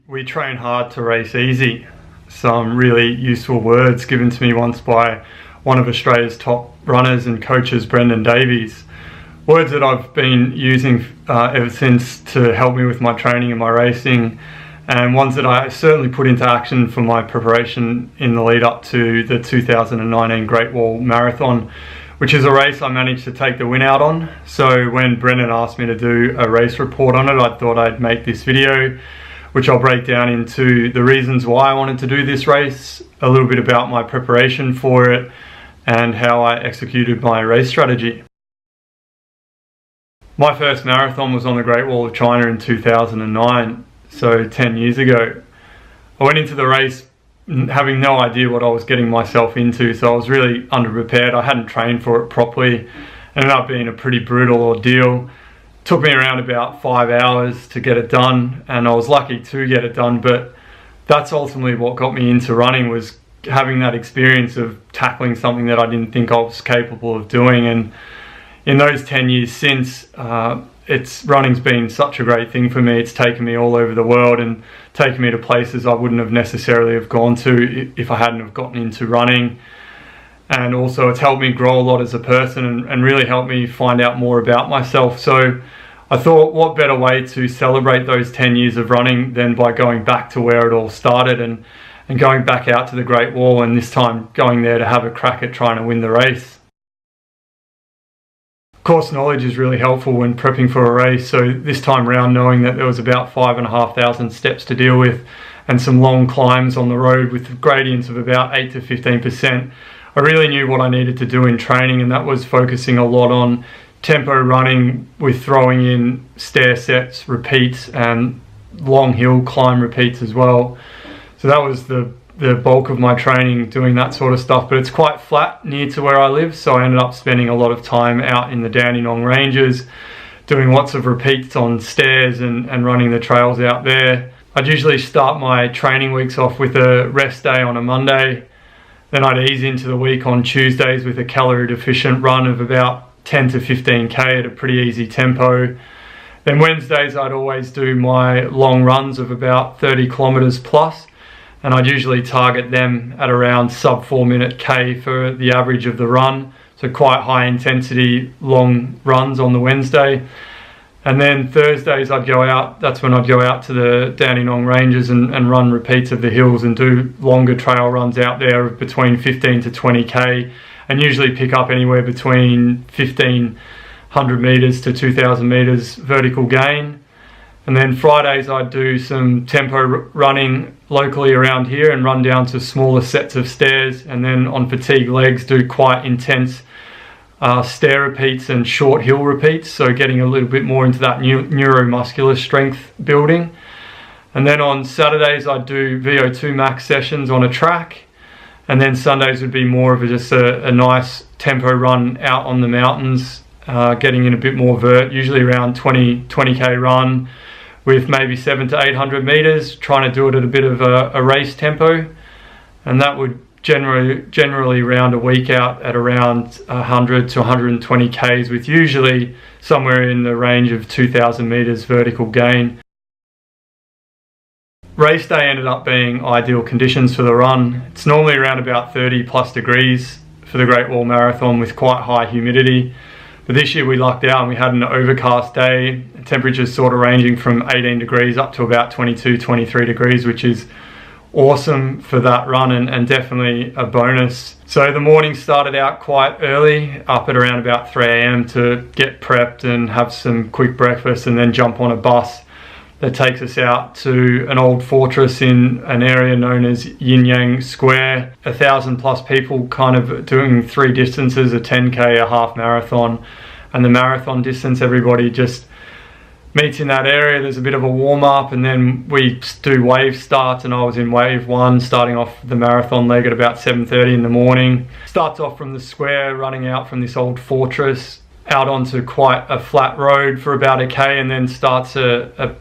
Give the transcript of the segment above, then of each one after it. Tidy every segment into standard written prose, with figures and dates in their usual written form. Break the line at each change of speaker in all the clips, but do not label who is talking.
We train hard to race easy. Some really useful words given to me once by one of Australia's top runners and coaches, Brendan Davies. Words that I've been using ever since to help me with my training and my racing, and ones that I certainly put into action for my preparation in the lead up to the 2019 Great Wall Marathon, which is a race I managed to take the win out on. So when Brendan asked me to do a race report on it, I thought I'd make this video, which I'll break down into the reasons why I wanted to do this race, a little bit about my preparation for it, and how I executed my race strategy. My first marathon was on the Great Wall of China in 2009, so 10 years ago. I went into the race having no idea what I was getting myself into, so I was really underprepared. I hadn't trained for it properly. Ended up being a pretty brutal ordeal. Took me around about 5 hours to get it done, and I was lucky to get it done, but that's ultimately what got me into running, was having that experience of tackling something that I didn't think I was capable of doing. And in those 10 years since, running's been such a great thing for me. It's taken me all over the world and taken me to places I wouldn't have necessarily have gone to if I hadn't have gotten into running. And also it's helped me grow a lot as a person and really helped me find out more about myself. So I thought, what better way to celebrate those 10 years of running than by going back to where it all started and going back out to the Great Wall, and this time going there to have a crack at trying to win the race. Course knowledge is really helpful when prepping for a race, so this time around, knowing that there was about 5,500 steps to deal with and some long climbs on the road with gradients of about 8 to 15%, I really knew what I needed to do in training, and that was focusing a lot on tempo running with throwing in stair sets, repeats, and long hill climb repeats as well. So that was the bulk of my training, doing that sort of stuff. But it's quite flat near to where I live, so I ended up spending a lot of time out in the Dandenong Ranges, doing lots of repeats on stairs and running the trails out there. I'd usually start my training weeks off with a rest day on a Monday. Then I'd ease into the week on Tuesdays with a calorie deficient run of about 10 to 15k at a pretty easy tempo. Then Wednesdays I'd always do my long runs of about 30 kilometers plus, and I'd usually target them at around sub 4 minute K for the average of the run. So quite high intensity long runs on the Wednesday. And then Thursdays I'd go out, that's when I'd go out to the Dandenong Ranges and run repeats of the hills and do longer trail runs out there of between 15 to 20k, and usually pick up anywhere between 1,500 meters to 2,000 meters vertical gain. And then Fridays I'd do some tempo running locally around here and run down to smaller sets of stairs, and then on fatigue legs do quite intense stair repeats and short hill repeats, so getting a little bit more into that neuromuscular strength building. And then on Saturdays I'd do VO2 max sessions on a track, and then Sundays would be more of just a nice tempo run out on the mountains, getting in a bit more vert, usually around 20k run with maybe 700 to 800 meters, trying to do it at a bit of a race tempo. And that would generally round a week out at around 100 to 120 k's, with usually somewhere in the range of 2,000 meters vertical gain. Race day ended up being ideal conditions for the run. It's normally around about 30 plus degrees for the Great Wall Marathon with quite high humidity. But this year we lucked out and we had an overcast day, temperatures sort of ranging from 18 degrees up to about 22, 23 degrees, which is awesome for that run and definitely a bonus. So the morning started out quite early, up at around about 3 a.m. to get prepped and have some quick breakfast, and then jump on a bus that takes us out to an old fortress in an area known as Yin Yang Square. 1,000 plus people kind of doing 3 distances, a 10k, a half marathon, and the marathon distance. Everybody just meets in that area. There's a bit of a warm-up, and then we do wave starts, and I was in wave 1, starting off the marathon leg at about 7:30 in the morning. Starts off from the square, running out from this old fortress out onto quite a flat road for about a k, and then starts a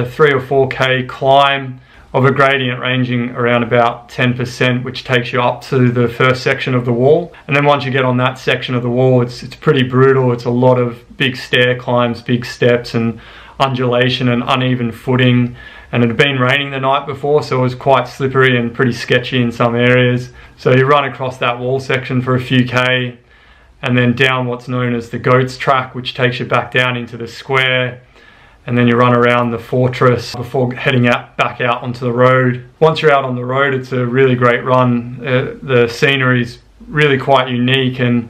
3 or 4k climb of a gradient ranging around about 10%, which takes you up to the first section of the wall. And then once you get on that section of the wall, it's pretty brutal. It's a lot of big stair climbs, big steps, and undulation and uneven footing, and it had been raining the night before, so it was quite slippery and pretty sketchy in some areas. So you run across that wall section for a few K, and then down what's known as the goats track, which takes you back down into the square, and then you run around the fortress before heading back out onto the road. Once you're out on the road, it's a really great run. The scenery is really quite unique, and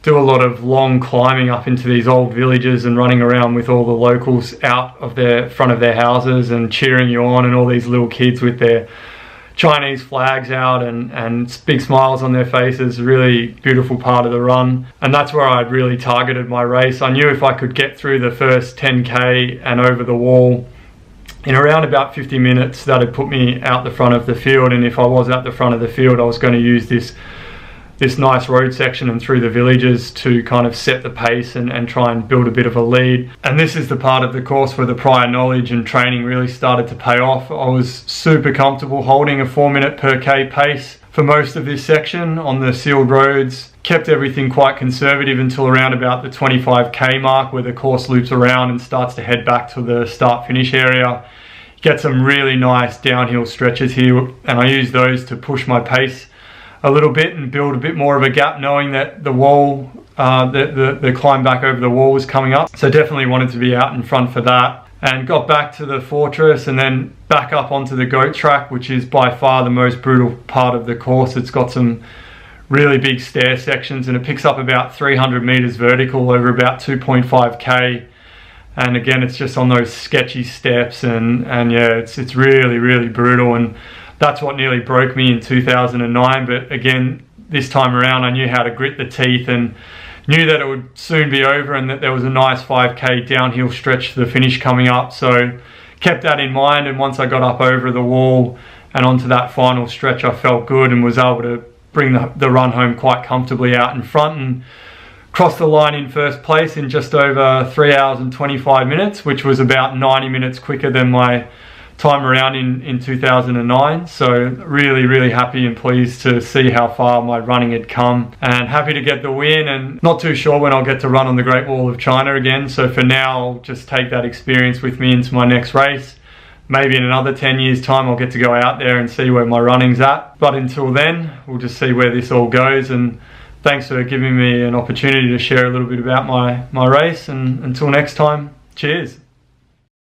do a lot of long climbing up into these old villages and running around with all the locals out of their front of their houses and cheering you on, and all these little kids with their Chinese flags out and big smiles on their faces. Really beautiful part of the run, and that's where I'd really targeted my race. I knew if I could get through the first 10K and over the wall in around about 50 minutes, that'd put me out the front of the field. And if I was at the front of the field, I was going to use this nice road section and through the villages to kind of set the pace and try and build a bit of a lead. And this is the part of the course where the prior knowledge and training really started to pay off. I was super comfortable holding a 4 minute per K pace for most of this section on the sealed roads. Kept everything quite conservative until around about the 25K mark, where the course loops around and starts to head back to the start finish area. Get some really nice downhill stretches here, and I use those to push my pace a little bit and build a bit more of a gap, knowing that the wall, the climb back over the wall was coming up. So definitely wanted to be out in front for that, and got back to the fortress and then back up onto the goat track, which is by far the most brutal part of the course. It's got some really big stair sections, and it picks up about 300 meters vertical over about 2.5K. And again, it's just on those sketchy steps, and yeah, it's really brutal. And that's what nearly broke me in 2009. But again, this time around, I knew how to grit the teeth and knew that it would soon be over, and that there was a nice 5K downhill stretch to the finish coming up. So kept that in mind, and once I got up over the wall and onto that final stretch, I felt good and was able to bring the run home quite comfortably out in front, and crossed the line in first place in just over 3 hours and 25 minutes, which was about 90 minutes quicker than my time around in 2009. So really happy and pleased to see how far my running had come, and happy to get the win, and not too sure when I'll get to run on the Great Wall of China again. So for now, I'll just take that experience with me into my next race. Maybe in another 10 years time, I'll get to go out there and see where my running's at. But until then, we'll just see where this all goes. And thanks for giving me an opportunity to share a little bit about my race, and until next time, cheers.